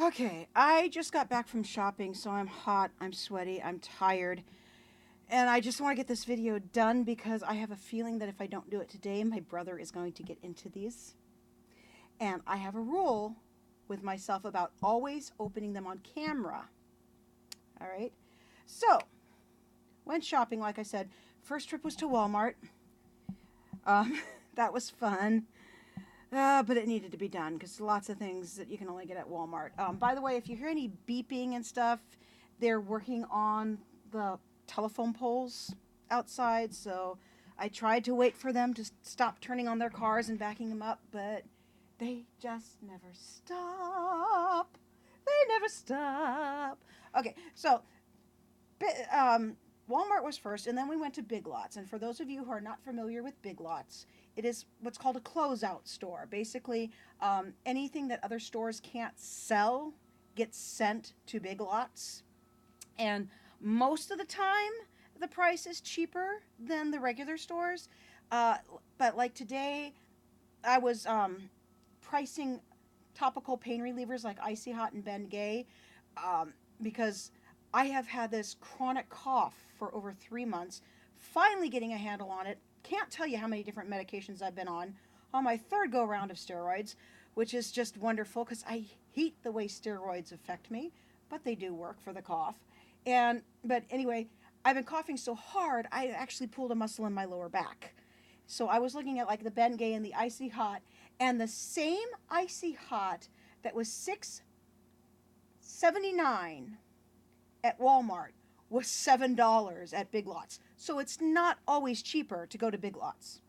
Okay, I just got back from shopping, so I'm hot, I'm sweaty, I'm tired, and I just want to get this video done because I have a feeling that if I don't do it today, my brother is going to get into these. And I have a rule with myself about always opening them on camera. All right? So, went shopping, like I said. First trip was to Walmart. Um, that was fun. But it needed to be done because lots of things that you can only get at Walmart. By the way, if you hear any beeping and stuff, they're working on the telephone poles outside. So I tried to wait for them to stop turning on their cars and backing them up, but they just never stop. They never stop. Okay, so Walmart was first, and then we went to Big Lots. And for those of you who are not familiar with Big Lots, it is what's called a closeout store. Basically, anything that other stores can't sell gets sent to Big Lots. And most of the time, the price is cheaper than the regular stores. Uh, but like today, I was pricing topical pain relievers like Icy Hot and Ben Gay because I have had this chronic cough for over 3 months. Finally, getting a handle on it. Can't tell you how many different medications I've been on my third go round of steroids, which is just wonderful because I hate the way steroids affect me, but they do work for the cough. But anyway, I've been coughing so hard, I actually pulled a muscle in my lower back. So I was looking at like the Ben Gay and the Icy Hot, and the same Icy Hot that was $6.79 at Walmart was $7 at Big Lots. So it's not always cheaper to go to Big Lots.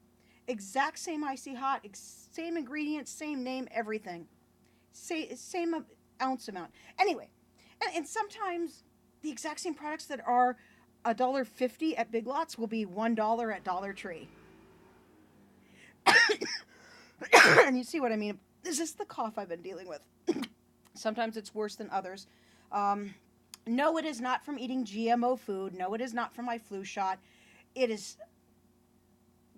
Exact same Icy Hot, same ingredients, same name, everything. Same ounce amount. Anyway, and sometimes the exact same products that are $1.50 at Big Lots will be $1 at Dollar Tree. And you see what I mean? Is this the cough I've been dealing with? Sometimes it's worse than others. No, it is not from eating GMO food. No, it is not from my flu shot. It is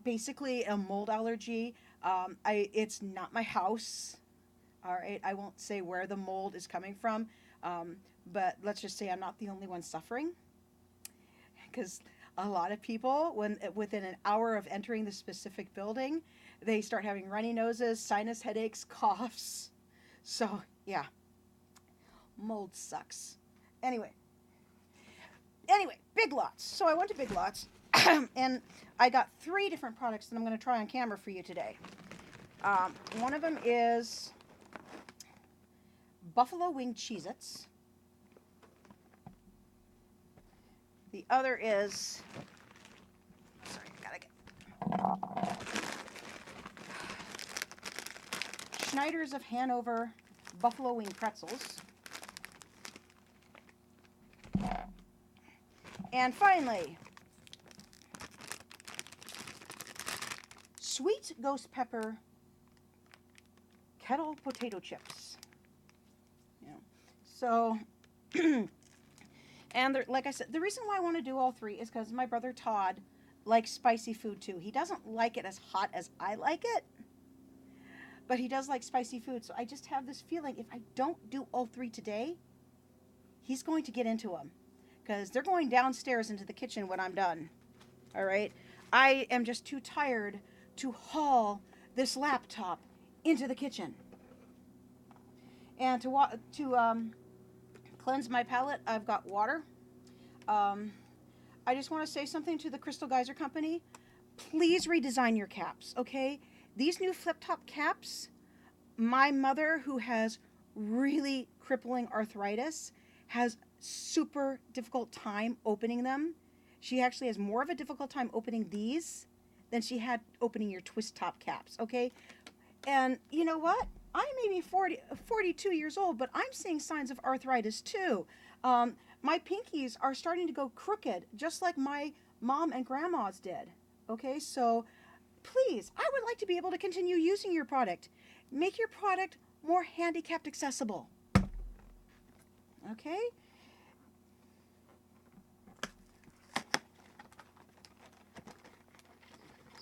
basically a mold allergy. It's not my house. All right, I won't say where the mold is coming from, but let's just say I'm not the only one suffering. Because a lot of people, when within an hour of entering the specific building, they start having runny noses, sinus headaches, coughs. So yeah, mold sucks. Anyway, Big Lots. So I went to Big Lots, and I got 3 different products that I'm going to try on camera for you today. One of them is buffalo wing Cheez-Its. The other is, sorry, I gotta get Snyder's of Hanover buffalo wing pretzels. And finally, sweet ghost pepper kettle potato chips. Yeah. So, and like I said, the reason why I want to do all 3 is because my brother Todd likes spicy food too. He doesn't like it as hot as I like it, but he does like spicy food. So I just have this feeling if I don't do all 3 today, he's going to get into them because they're going downstairs into the kitchen when I'm done. All right. I am just too tired to haul this laptop into the kitchen. And to cleanse my palate, I've got water. I just want to say something to the Crystal Geyser Company. Please redesign your caps, okay? These new flip-top caps, my mother, who has really crippling arthritis, has super difficult time opening them. She actually has more of a difficult time opening these than she had opening your twist top caps, okay? And you know what? I may be 42 years old, but I'm seeing signs of arthritis too. My pinkies are starting to go crooked, just like my mom and grandma's did. Okay, so please, I would like to be able to continue using your product. Make your product more handicapped accessible. Okay?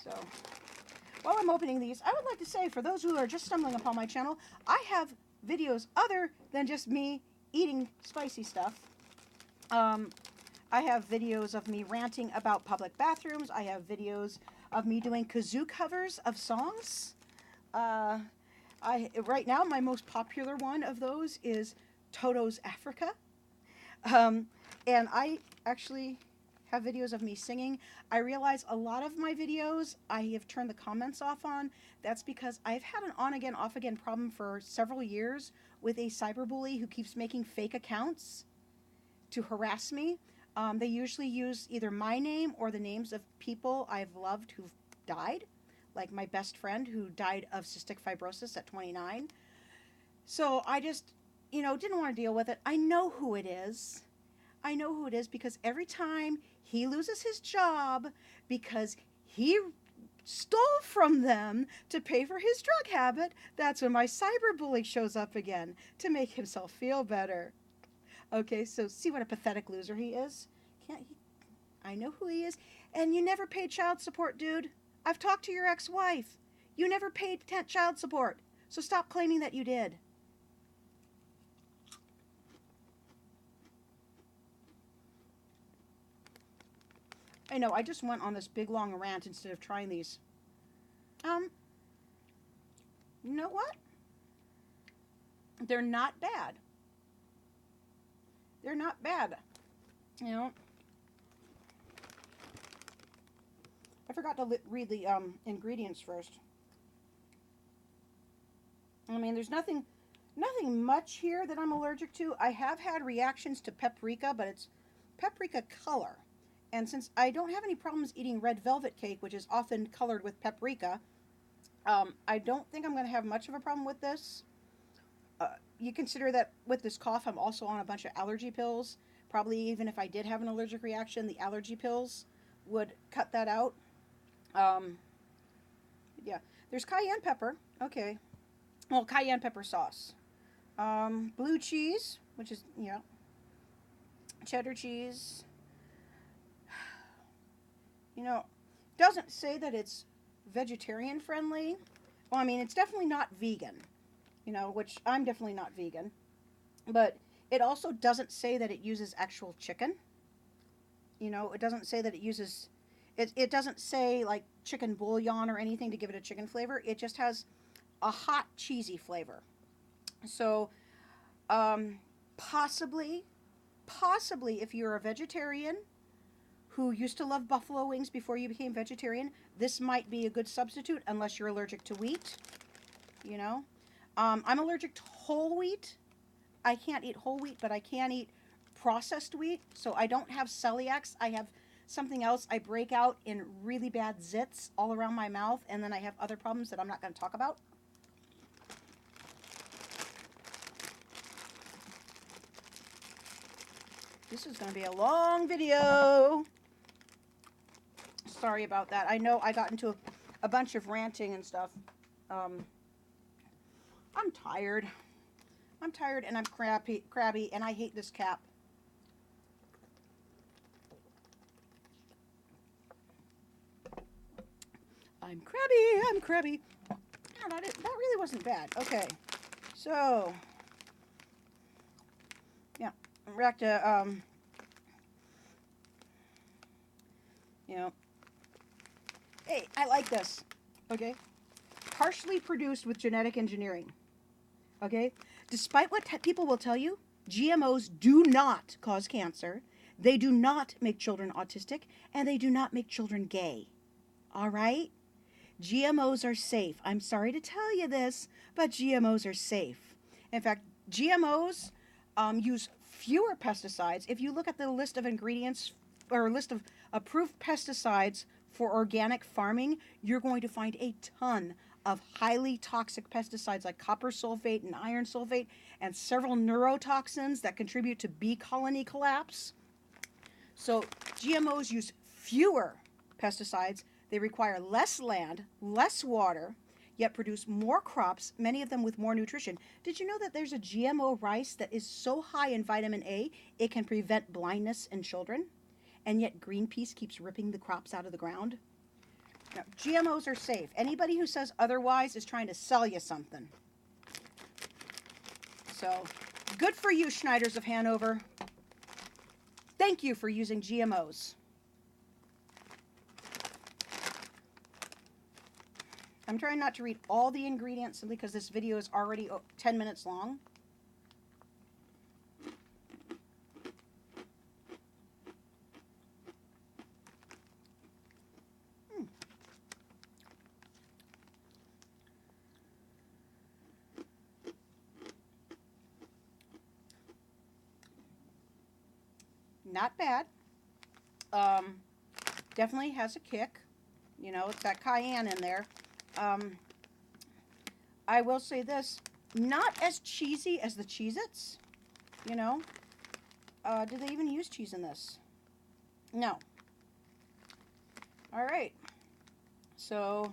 So, while I'm opening these, I would like to say, for those who are just stumbling upon my channel, I have videos other than just me eating spicy stuff. I have videos of me ranting about public bathrooms. I have videos of me doing kazoo covers of songs. Right now, my most popular one of those is Toto's Africa. And I actually have videos of me singing. I realize a lot of my videos I have turned the comments off on. That's because I've had an on again, off again problem for several years with a cyberbully who keeps making fake accounts to harass me. They usually use either my name or the names of people I've loved who've died, like my best friend who died of cystic fibrosis at 29. So I just, didn't want to deal with it. I know who it is. I know who it is because every time he loses his job because he stole from them to pay for his drug habit, that's when my cyberbully shows up again to make himself feel better. Okay, so see what a pathetic loser he is? Can't he? I know who he is. And you never paid child support, dude. I've talked to your ex-wife. You never paid child support. So stop claiming that you did. I know, I just went on this big long rant instead of trying these. You know what? They're not bad. They're not bad. I forgot to read the ingredients first. I mean, there's nothing much here that I'm allergic to. I have had reactions to paprika, but it's paprika color. And since I don't have any problems eating red velvet cake, which is often colored with paprika, I don't think I'm going to have much of a problem with this. You consider that with this cough, I'm also on a bunch of allergy pills. Probably even if I did have an allergic reaction, the allergy pills would cut that out. Yeah, there's cayenne pepper. Okay. Well, cayenne pepper sauce. Blue cheese, which is, cheddar cheese. Doesn't say that it's vegetarian friendly. Well, I mean, it's definitely not vegan, which I'm definitely not vegan. But it also doesn't say that it uses actual chicken. It doesn't say that it uses, it doesn't say like chicken bouillon or anything to give it a chicken flavor. It just has a hot, cheesy flavor. So, possibly, if you're a vegetarian who used to love buffalo wings before you became vegetarian, this might be a good substitute unless you're allergic to wheat. I'm allergic to whole wheat. I can't eat whole wheat, but I can eat processed wheat. So I don't have celiacs. I have something else. I break out in really bad zits all around my mouth, and then I have other problems that I'm not going to talk about. This is going to be a long video. Sorry about that. I know I got into a bunch of ranting and stuff. I'm tired. I'm tired and I'm crabby, and I hate this cap. I'm crabby. No, that really wasn't bad. Okay, so yeah, I'm back to Hey, I like this. Okay, partially produced with genetic engineering. Okay, despite what people will tell you, GMOs do not cause cancer. They do not make children autistic, and they do not make children gay. All right? GMOs are safe. I'm sorry to tell you this, but GMOs are safe. In fact, GMOs use fewer pesticides. If you look at the list of ingredients or list of approved pesticides for organic farming, you're going to find a ton of highly toxic pesticides like copper sulfate and iron sulfate and several neurotoxins that contribute to bee colony collapse. So GMOs use fewer pesticides. They require less land, less water, yet produce more crops, many of them with more nutrition. Did you know that there's a GMO rice that is so high in vitamin A, it can prevent blindness in children? And yet Greenpeace keeps ripping the crops out of the ground? Now, GMOs are safe. Anybody who says otherwise is trying to sell you something. So, good for you, Schneiders of Hanover. Thank you for using GMOs. I'm trying not to read all the ingredients simply because this video is already 10 minutes long. Not bad. Definitely has a kick. You know, it's that cayenne in there. I will say this, not as cheesy as the Cheez-Its, you know. Did they even use cheese in this? No. All right. So,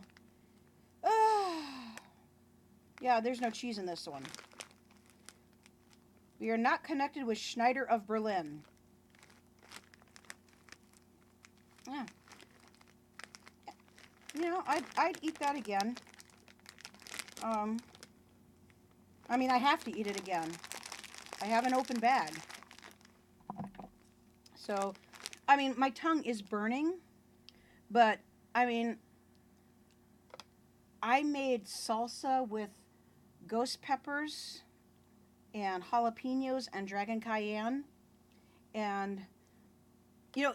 yeah, there's no cheese in this one. We are not connected with Snynder of Berlin. Yeah. You know, I'd eat that again. I mean, I have to eat it again. I have an open bag. So, I mean, my tongue is burning, but, I mean, I made salsa with ghost peppers and jalapenos and dragon cayenne, and, you know,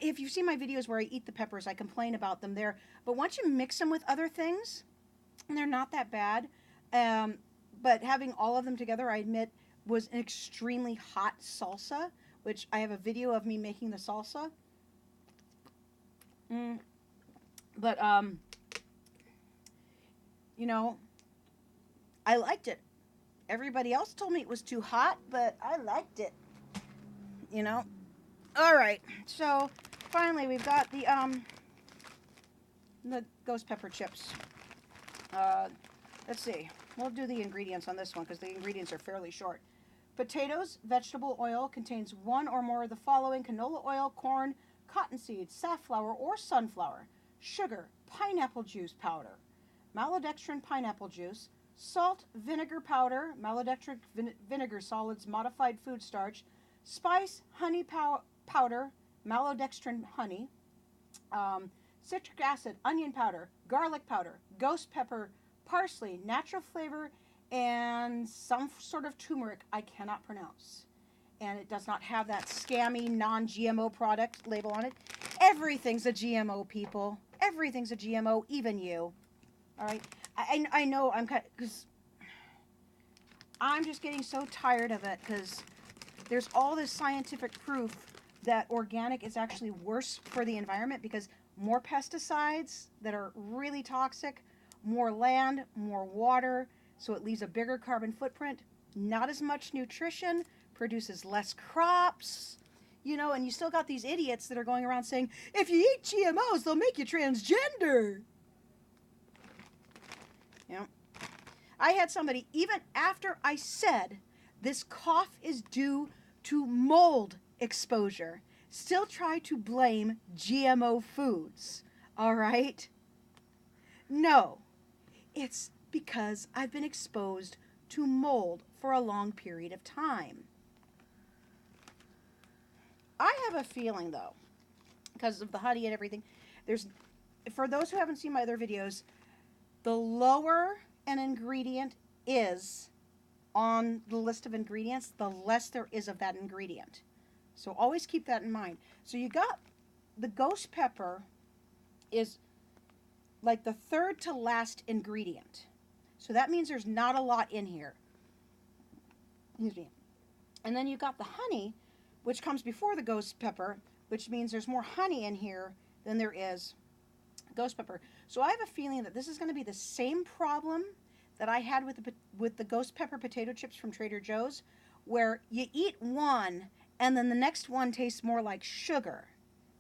if you've seen my videos where I eat the peppers, I complain about them there, but once you mix them with other things, and they're not that bad, but having all of them together, I admit, was an extremely hot salsa, which I have a video of me making the salsa. But, you know, I liked it. Everybody else told me it was too hot, but I liked it, you know. All right, so finally we've got the ghost pepper chips. Let's see. We'll do the ingredients on this one because the ingredients are fairly short. Potatoes, vegetable oil contains one or more of the following: canola oil, corn, cottonseed, safflower or sunflower, sugar, pineapple juice powder, maltodextrin pineapple juice, salt, vinegar powder, maltodextrin vinegar solids, modified food starch, spice, honey powder, maltodextrin honey, citric acid, onion powder, garlic powder, ghost pepper, parsley, natural flavor, and some sort of turmeric I cannot pronounce. And it does not have that scammy non-GMO product label on it. Everything's a GMO, people. Everything's a GMO, even you. All right? I know I'm kind of, because I'm just getting so tired of it, because there's all this scientific proof that organic is actually worse for the environment because more pesticides that are really toxic, more land, more water, so it leaves a bigger carbon footprint, not as much nutrition, produces less crops, you know, and you still got these idiots that are going around saying, if you eat GMOs, they'll make you transgender. You know, I had somebody, even after I said this cough is due to mold exposure, still try to blame GMO foods, all right? No, it's because I've been exposed to mold for a long period of time. I have a feeling, though, because of the honey and everything, for those who haven't seen my other videos, the lower an ingredient is on the list of ingredients, the less there is of that ingredient. So always keep that in mind. So you got the ghost pepper is like the third to last ingredient. So that means there's not a lot in here. Excuse me. And then you got the honey, which comes before the ghost pepper, which means there's more honey in here than there is ghost pepper. So I have a feeling that this is going to be the same problem that I had with the ghost pepper potato chips from Trader Joe's, where you eat one and then the next one tastes more like sugar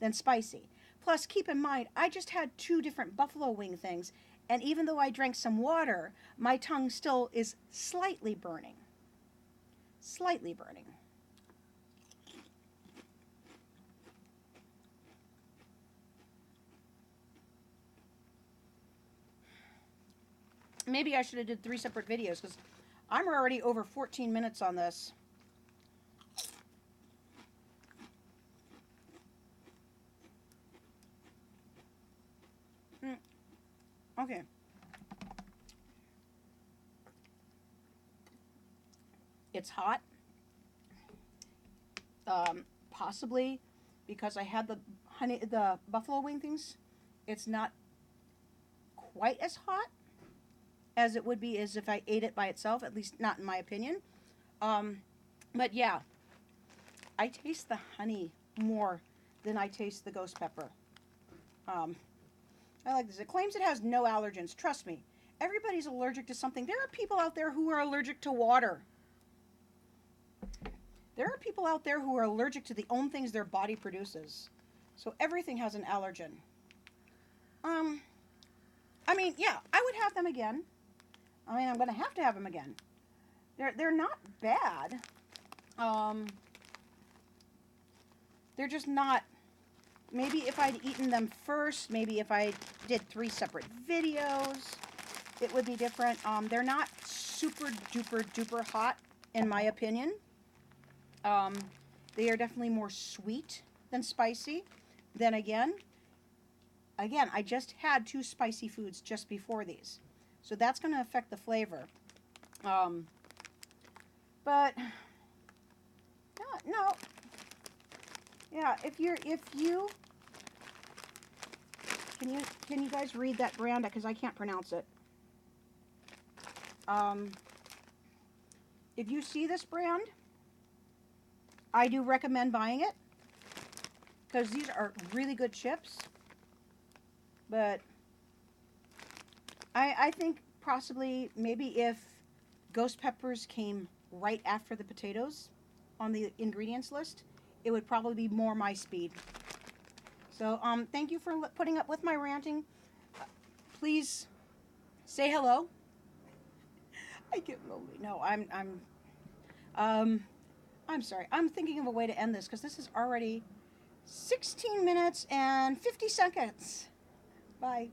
than spicy. Plus, keep in mind, I just had 2 different buffalo wing things, and even though I drank some water, my tongue still is slightly burning. Slightly burning. Maybe I should have did 3 separate videos, because I'm already over 14 minutes on this. Okay. It's hot. Possibly because I had the buffalo wing things. It's not quite as hot as it would be as if I ate it by itself, at least not in my opinion. But yeah, I taste the honey more than I taste the ghost pepper. I like this. It claims it has no allergens. Trust me, everybody's allergic to something. There are people out there who are allergic to water. There are people out there who are allergic to the own things their body produces. So everything has an allergen. I mean, yeah, I would have them again. I mean, I'm going to have them again. They're not bad. They're just not. Maybe if I'd eaten them first, maybe if I did 3 separate videos, it would be different. They're not super duper duper hot, in my opinion. They are definitely more sweet than spicy. Then again, I just had 2 spicy foods just before these. So that's going to affect the flavor. But, no. Yeah, can you guys read that brand? Because I can't pronounce it. If you see this brand, I do recommend buying it. Because these are really good chips. But I think possibly maybe if ghost peppers came right after the potatoes on the ingredients list, it would probably be more my speed. So thank you for putting up with my ranting. Please say hello. I get lonely. No, I'm sorry. I'm thinking of a way to end this because this is already 16 minutes and 50 seconds. Bye.